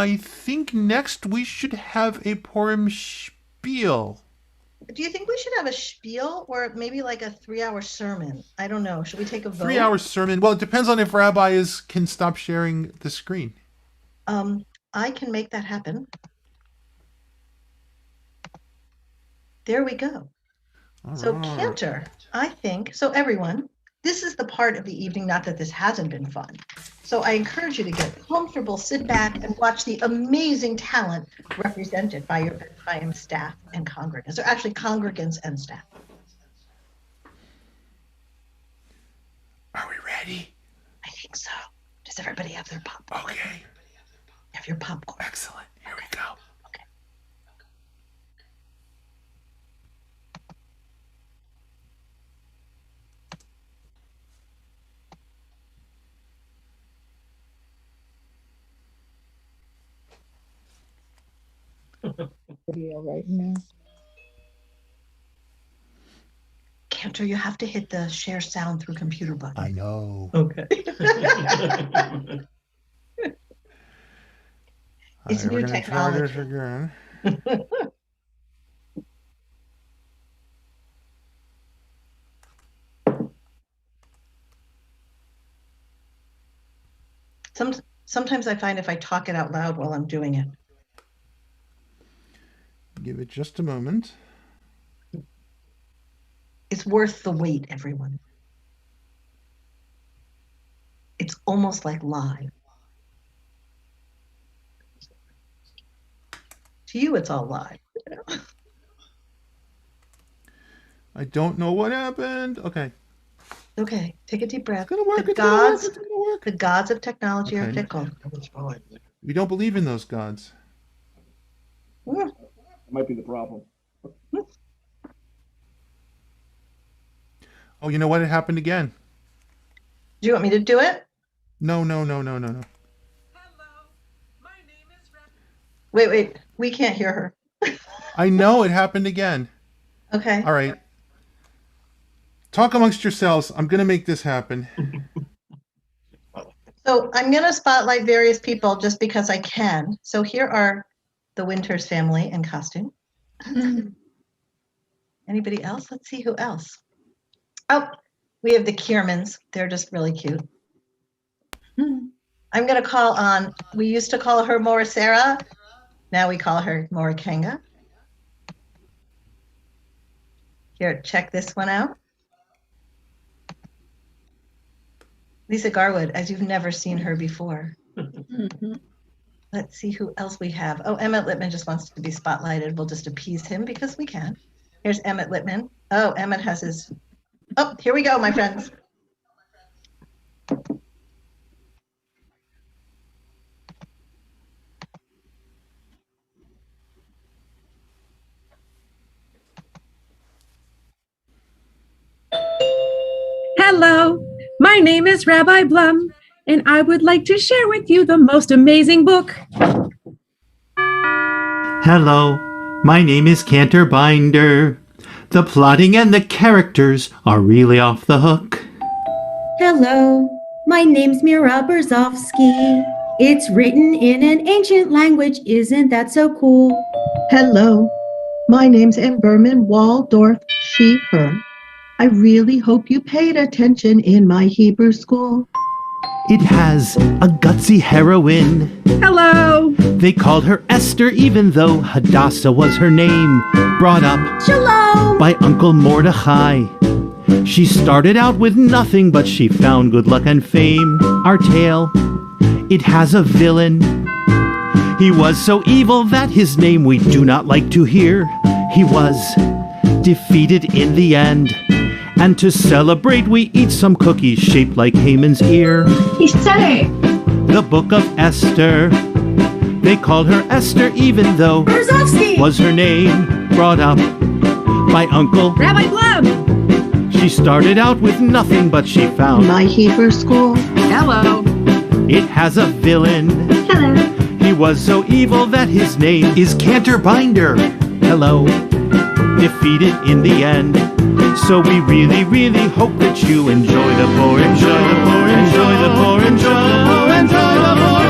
I think next we should have a Purim spiel. Do you think we should have a spiel or maybe like a 3-hour sermon? I don't know. Should we take a vote? 3-hour sermon. Well, it depends on if rabbis can stop sharing the screen. I can make that happen. There we go. So Cantor, I think, so everyone, this is the part of the evening, not that this hasn't been fun. So I encourage you to get comfortable, sit back and watch the amazing talent represented by your B'Chaim staff and congregants, or actually congregants and staff. Are we ready? I think so. Does everybody have their popcorn? Okay. Have your popcorn. Excellent. Here we go. Okay. Video right now. Cantor, you have to hit the share sound through computer button. I know. Okay. It's All right, new we're gonna try this technology. again. Sometimes I find if I talk it out loud while I'm doing it. Give it just a moment. It's worth the wait, everyone. It's almost like live. To you, it's all live. I don't know what happened. Okay. Okay, take a deep breath. It's gonna work. The It's gonna work. gods, It's gonna work. the gods of technology are Okay. fickle. We don't believe in those gods. Mm. That might be the problem. Oh, you know what? It happened again. Do you want me to do it? No. Wait. We can't hear her. I know it happened again. Okay. All right. Talk amongst yourselves. I'm going to make this happen. So I'm going to spotlight various people just because I can. So here are the Winters family in costume. Anybody else? Let's see who else. Oh, we have the Kiermans. They're just really cute. I'm going to call on, we used to call her Mora Sarah. Now we call her Mora Kenga. Here, check this one out. Lisa Garwood, as you've never seen her before. Let's see who else we have. Oh, Emmett Littman just wants to be spotlighted. We'll just appease him because we can. Here's Emmett Littman. Oh, Emmett has his, oh, here we go, my friends. Hello, my name is Rabbi Blum, and I would like to share with you the most amazing book. Hello, my name is Cantor Binder, The plotting and the characters are really off the hook. Hello, my name's Mira Berzovsky. It's written in an ancient language, isn't that so cool? Hello, my name's Ann Berman Waldorf, she, her. I really hope you paid attention in my Hebrew school. It has a gutsy heroine. Hello. They called her Esther even though Hadassah was her name. Brought up Shalom by Uncle Mordechai. She started out with nothing, but she found good luck and fame. Our tale, it has a villain. He was so evil that his name we do not like to hear. He was defeated in the end. And to celebrate, we eat some cookies shaped like Haman's ear. He said it. The Book of Esther. They called her Esther even though Berzovsky was her name. Brought up by Uncle Rabbi Blum. She started out with nothing, but she found my Hebrew school. Hello. It has a villain. Hello. He was so evil that his name is Canterbinder. Hello. Defeated in the end. So we really, really hope that you enjoy the poor, enjoy the poor, enjoy the poor, enjoy the poor, enjoy the poor.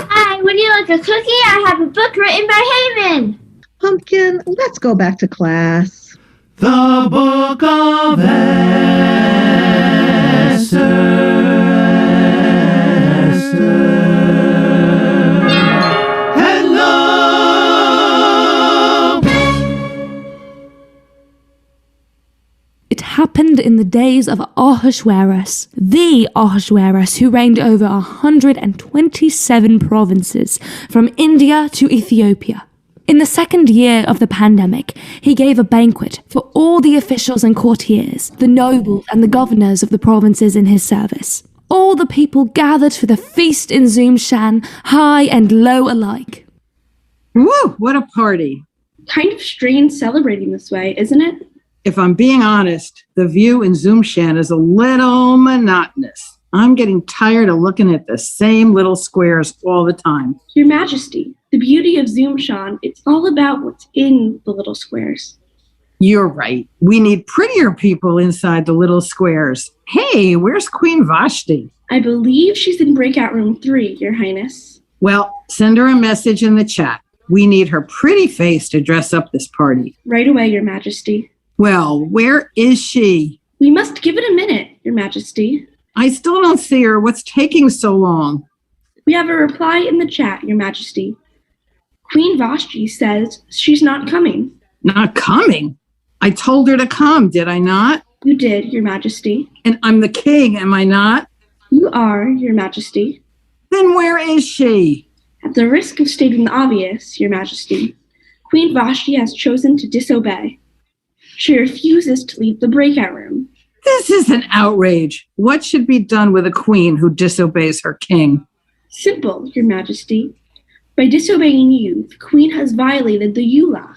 Hi, would you like a cookie? I have a book written by Haman. Pumpkin, let's go back to class. The Book of It happened in the days of Ahasuerus, the Ahasuerus who reigned over 127 provinces from India to Ethiopia. In the second year of the pandemic, he gave a banquet for all the officials and courtiers, the nobles and the governors of the provinces in his service. All the people gathered for the feast in Zumshan, high and low alike. Woo, what a party. Kind of strange celebrating this way, isn't it? If I'm being honest, the view in Zumshan is a little monotonous. I'm getting tired of looking at the same little squares all the time. Your Majesty, the beauty of Zumshan, it's all about what's in the little squares. You're right. We need prettier people inside the little squares. Hey, where's Queen Vashti? I believe she's in breakout room 3, Your Highness. Well, send her a message in the chat. We need her pretty face to dress up this party. Right away, Your Majesty. Well, where is she? We must give it a minute, Your Majesty. I still don't see her. What's taking so long? We have a reply in the chat, Your Majesty. Queen Vashti says she's not coming. Not coming? I told her to come, did I not? You did, Your Majesty. And I'm the king, am I not? You are, Your Majesty. Then where is she? At the risk of stating the obvious, Your Majesty, Queen Vashti has chosen to disobey. She refuses to leave the breakout room. This is an outrage. What should be done with a queen who disobeys her king? Simple, Your Majesty. By disobeying you, the Queen has violated the Eulach.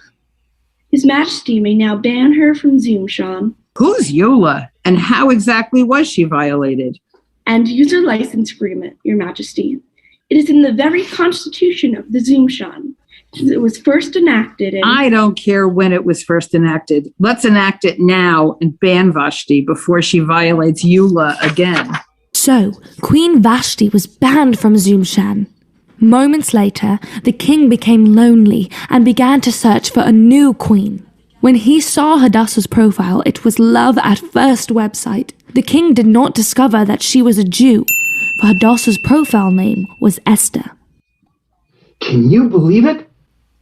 His Majesty may now ban her from Zumshan. Who's Eula, and how exactly was she violated? And user license agreement, Your Majesty. It is in the very constitution of the Zumshan. It was first enacted in... I don't care when it was first enacted. Let's enact it now and ban Vashti before she violates Eula again. So, Queen Vashti was banned from Zumshan. Moments later, the king became lonely and began to search for a new queen. When he saw Hadassah's profile, it was love at first website. The king did not discover that she was a Jew, for Hadassah's profile name was Esther. Can you believe it?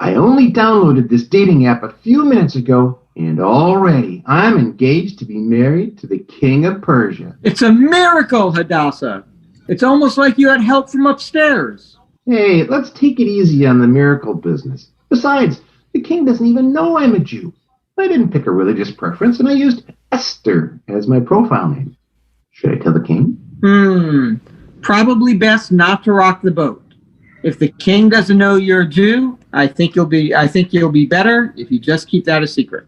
I only downloaded this dating app a few minutes ago, and already I'm engaged to be married to the king of Persia. It's a miracle, Hadassah. It's almost like you had help from upstairs. Hey, let's take it easy on the miracle business. Besides, the king doesn't even know I'm a Jew. I didn't pick a religious preference, and I used Esther as my profile name. Should I tell the king? Probably best not to rock the boat. If the king doesn't know you're a Jew, I think you'll be better if you just keep that a secret.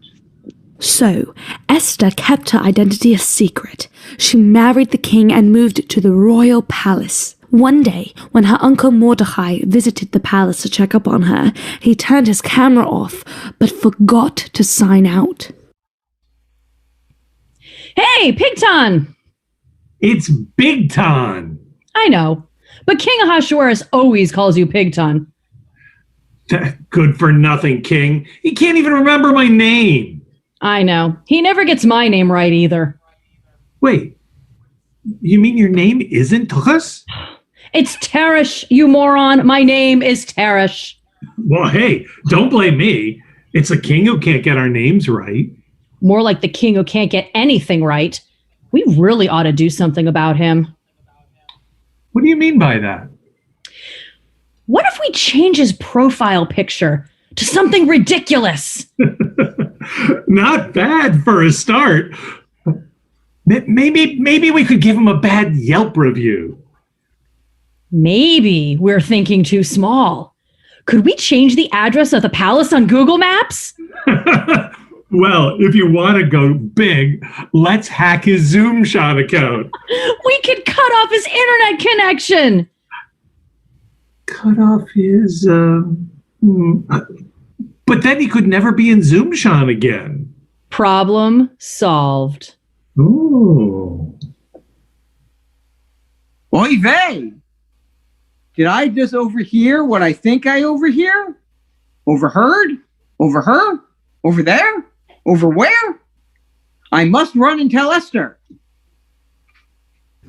So, Esther kept her identity a secret. She married the king and moved to the royal palace. One day, when her uncle Mordecai visited the palace to check up on her, he turned his camera off, but forgot to sign out. Hey, Pigton! It's Bigton. I know, but King Ahasuerus always calls you Pigton. Good for nothing, King. He can't even remember my name. I know. He never gets my name right either. Wait, you mean your name isn't Tuchus? It's Teresh, you moron. My name is Teresh. Well, hey, don't blame me. It's the king who can't get our names right. More like the king who can't get anything right. We really ought to do something about him. What do you mean by that? What if we change his profile picture to something ridiculous? Not bad for a start. Maybe we could give him a bad Yelp review. Maybe we're thinking too small. Could we change the address of the palace on Google Maps? Well, if you want to go big, let's hack his Zoom shot account. We could cut off his internet connection. Cut off his... But then he could never be in Zoom shot again. Problem solved. Ooh. Oy vey! Did I just overhear what I think I overhear? Overheard? Over her? Over there? Over where? I must run and tell Esther.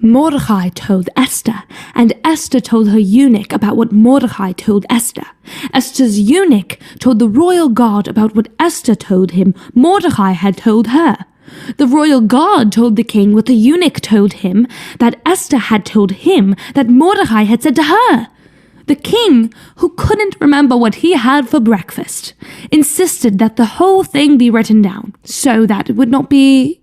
Mordecai told Esther, and Esther told her eunuch about what Mordecai told Esther. Esther's eunuch told the royal guard about what Esther told him Mordecai had told her. The royal guard told the king what the eunuch told him, that Esther had told him that Mordecai had said to her. The king, who couldn't remember what he had for breakfast, insisted that the whole thing be written down, so that it would not be,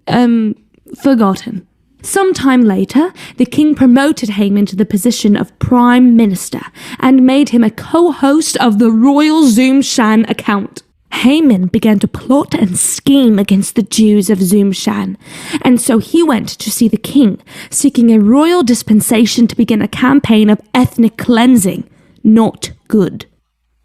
forgotten. Some time later, the king promoted Haman to the position of prime minister and made him a co-host of the royal Zoom-Shan account. Haman began to plot and scheme against the Jews of Zoom-Shan, and so he went to see the king, seeking a royal dispensation to begin a campaign of ethnic cleansing. Not good.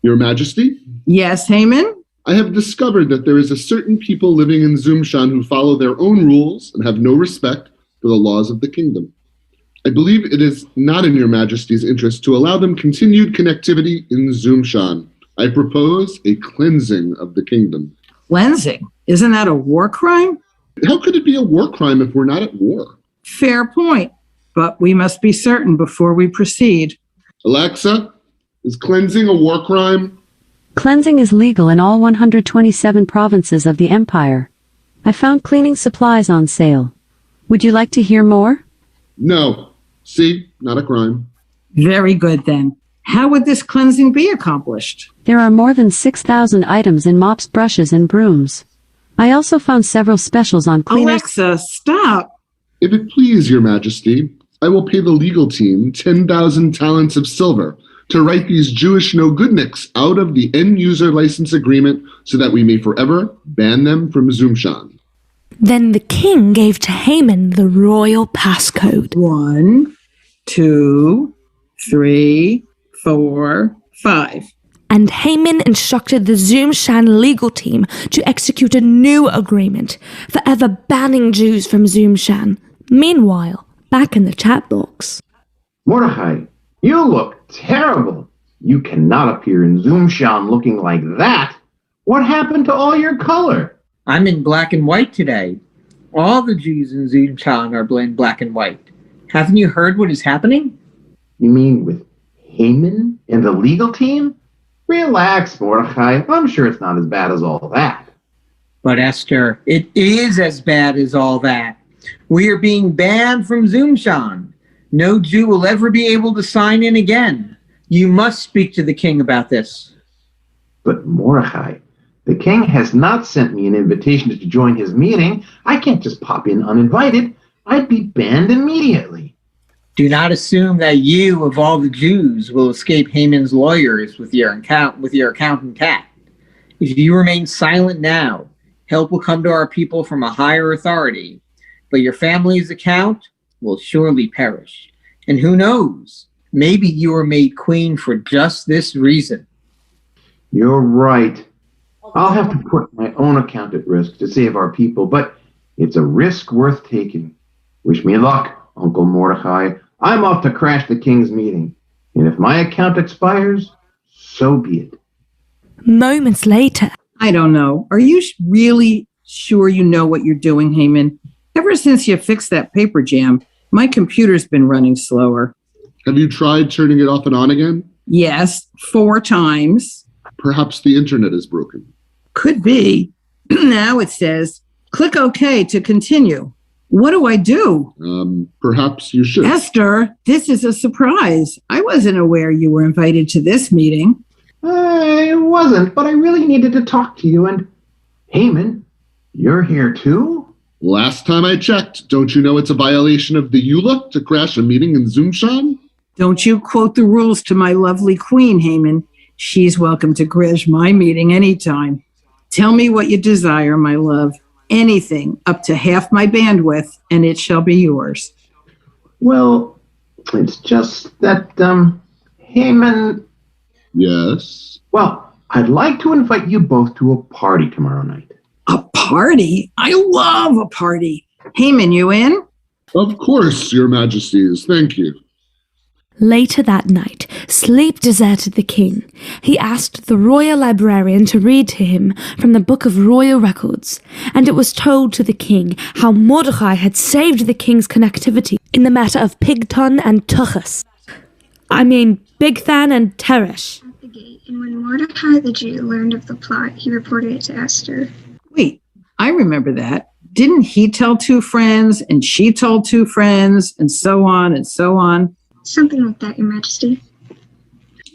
Your Majesty? Yes, Haman? I have discovered that there is a certain people living in Zoom-Shan who follow their own rules and have no respect for the laws of the kingdom. I believe it is not in your Majesty's interest to allow them continued connectivity in Zoom-Shan. I propose a cleansing of the kingdom. Cleansing? Isn't that a war crime? How could it be a war crime if we're not at war? Fair point, but we must be certain before we proceed. Alexa, is cleansing a war crime? Cleansing is legal in all 127 provinces of the empire. I found cleaning supplies on sale. Would you like to hear more? No. See, not a crime. Very good then. How would this cleansing be accomplished? There are more than 6,000 items in mops, brushes, and brooms. I also found several specials on cleaners. Alexa, stop. If it please your Majesty, I will pay the legal team 10,000 talents of silver to write these Jewish no-goodniks out of the end-user license agreement so that we may forever ban them from Zoom-Shan. Then the king gave to Haman the royal passcode. 1, 2, 3, 4, 5. And Haman instructed the Zoom-Shan legal team to execute a new agreement, forever banning Jews from Zoom-Shan. Meanwhile, back in the chat box. Mordecai, you look terrible. You cannot appear in Zoom-Shan looking like that. What happened to all your color? I'm in black and white today. All the Jews in Zoom-Shan are in black and white. Haven't you heard what is happening? You mean with Haman and the legal team? Relax, Mordecai. I'm sure it's not as bad as all that. But Esther, it is as bad as all that. We are being banned from Zoom-Shan. No Jew will ever be able to sign in again. You must speak to the king about this. But Mordecai, the king has not sent me an invitation to join his meeting. I can't just pop in uninvited. I'd be banned immediately. Do not assume that you, of all the Jews, will escape Haman's lawyers with your accountant cat. If you remain silent now, help will come to our people from a higher authority, but your family's account will surely perish. And who knows, Maybe you were made queen for just this reason. You're right. I'll have to put my own account at risk to save our people, but it's a risk worth taking. Wish me luck, Uncle Mordecai. I'm off to crash the king's meeting. And if my account expires, so be it. Moments later. I don't know. Are you really sure you know what you're doing, Haman? Ever since you fixed that paper jam, my computer's been running slower. Have you tried turning it off and on again? Yes, 4 times. Perhaps the internet is broken. Could be. Now it says, click OK to continue. What do I do? Perhaps you should. Esther, this is a surprise. I wasn't aware you were invited to this meeting. I wasn't, but I really needed to talk to you. And Haman, you're here too? Last time I checked, don't you know it's a violation of the EULA to crash a meeting in Zoomshan? Don't you quote the rules to my lovely queen, Haman. She's welcome to crash my meeting anytime. Tell me what you desire, my love. Anything up to half my bandwidth, and it shall be yours. Well, it's just that, Haman... Yes? Well, I'd like to invite you both to a party tomorrow night. A party? I love a party. Haman, you in? Of course, Your Majesties. Thank you. Later that night, sleep deserted the king. He asked the royal librarian to read to him from the Book of Royal Records, and it was told to the king how Mordecai had saved the king's connectivity in the matter of Pigton and Tuchus. Bigthan and Teresh. At the gate, and when Mordecai the Jew learned of the plot, he reported it to Esther. Wait, I remember that. Didn't he tell 2 friends, and she told 2 friends, and so on and so on? Something like that, Your Majesty.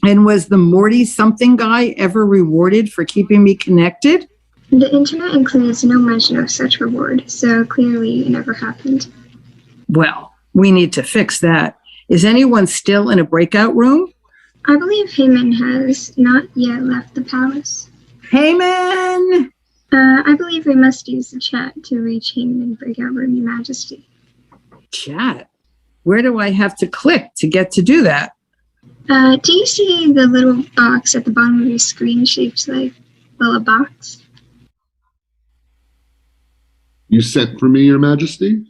And was the Morty something guy ever rewarded for keeping me connected? The internet includes no mention of such reward, so clearly it never happened. Well, we need to fix that. Is anyone still in a breakout room? I believe Haman has not yet left the palace. Haman! I believe we must use the chat to reach Haman in breakout room, Your Majesty. Chat? Where do I have to click to get to do that? Do you see the little box at the bottom of your screen shaped like a box? You sent for me, Your Majesty?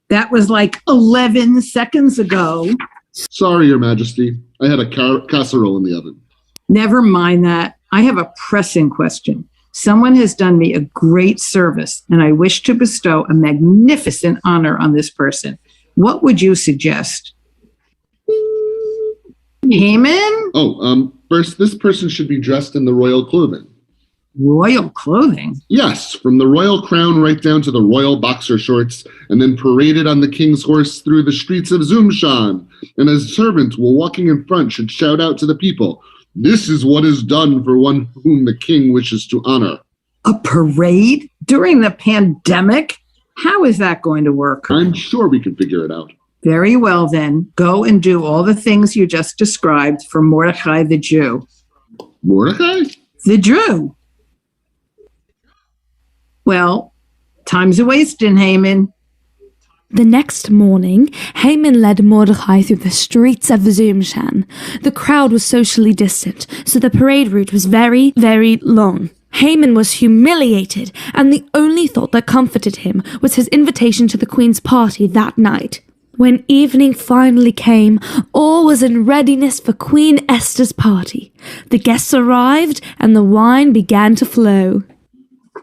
That was like 11 seconds ago. Sorry, Your Majesty. I had a casserole in the oven. Never mind that. I have a pressing question. Someone has done me a great service, and I wish to bestow a magnificent honor on this person. What would you suggest? Haman? First, this person should be dressed in the royal clothing. Royal clothing? Yes, from the royal crown right down to the royal boxer shorts, and then paraded on the king's horse through the streets of Zoomshan. And as servants while walking in front should shout out to the people, "This is what is done for one whom the king wishes to honor." A parade? During the pandemic? How is that going to work? I'm sure we can figure it out. Very well, then. Go and do all the things you just described for Mordecai the Jew. Mordecai? The Jew. Well, time's a-wasting, Haman. The next morning, Haman led Mordecai through the streets of Zoomshan. The crowd was socially distant, so the parade route was very, very long. Haman was humiliated, and the only thought that comforted him was his invitation to the Queen's party that night. When evening finally came, all was in readiness for Queen Esther's party. The guests arrived, and the wine began to flow.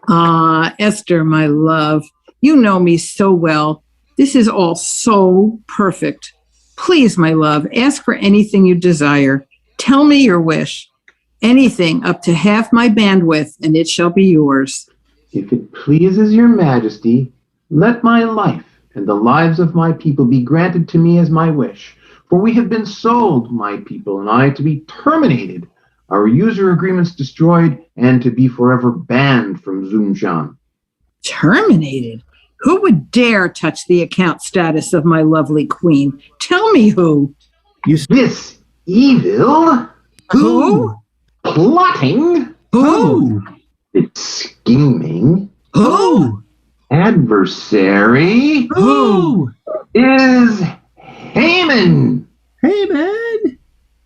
Ah, Esther, my love, you know me so well. This is all so perfect. Please, my love, ask for anything you desire. Tell me your wish. Anything up to half my bandwidth, and it shall be yours. If it pleases your majesty, let my life and the lives of my people be granted to me as my wish. For we have been sold, my people and I, to be terminated, our user agreements destroyed, and to be forever banned from Zoomshan. Terminated? Who would dare touch the account status of my lovely queen? Tell me who. This evil? Who? Plotting? Who? It's scheming? Who? Adversary? Who? Is Haman. Haman!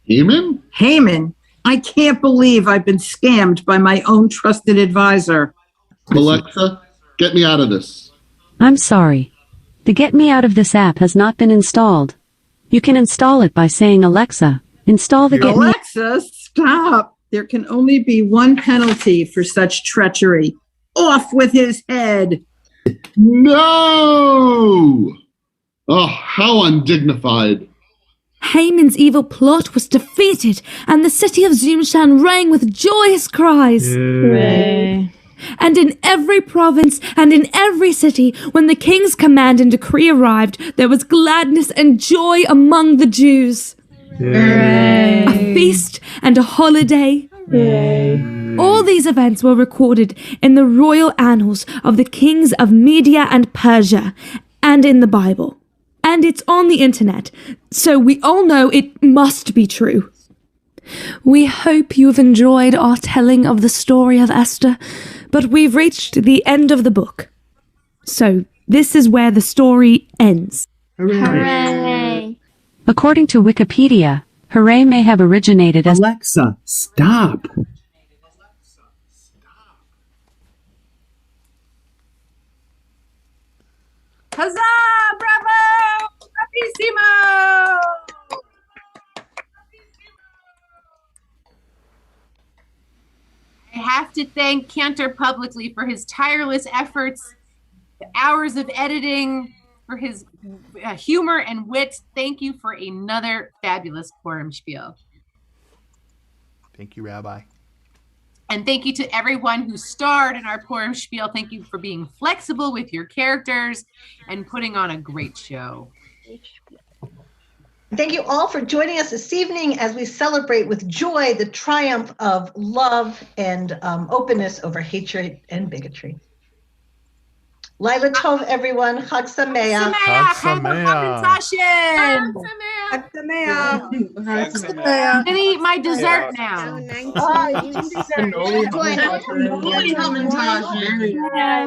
Haman? Haman, I can't believe I've been scammed by my own trusted advisor. Alexa, get me out of this. I'm sorry. The Get Me Out of This app has not been installed. You can install it by saying, Alexa, install the Get Me... Alexa, stop. There can only be one penalty for such treachery. Off with his head. No! Oh, how undignified. Haman's evil plot was defeated, and the city of Zumshan rang with joyous cries. Hooray. And in every province and in every city, when the king's command and decree arrived, there was gladness and joy among the Jews. Hooray. A feast and a holiday. Hooray. All these events were recorded in the royal annals of the kings of Media and Persia, and in the Bible. And it's on the internet, so we all know it must be true. We hope you've enjoyed our telling of the story of Esther, but we've reached the end of the book. So this is where the story ends. Hooray! According to Wikipedia, hooray may have originated as... Alexa, stop. Huzzah! Bravo! Bravissimo! I have to thank Cantor publicly for his tireless efforts, the hours of editing, for his humor and wit. Thank you for another fabulous Purim spiel. Thank you, Rabbi. And thank you to everyone who starred in our Purim spiel. Thank you for being flexible with your characters and putting on a great show. Thank you all for joining us this evening as we celebrate with joy the triumph of love and openness over hatred and bigotry. Laila Tov, everyone. Chag Sameach. Chag Sameach. Chag Sameach. I'm gonna eat my dessert now.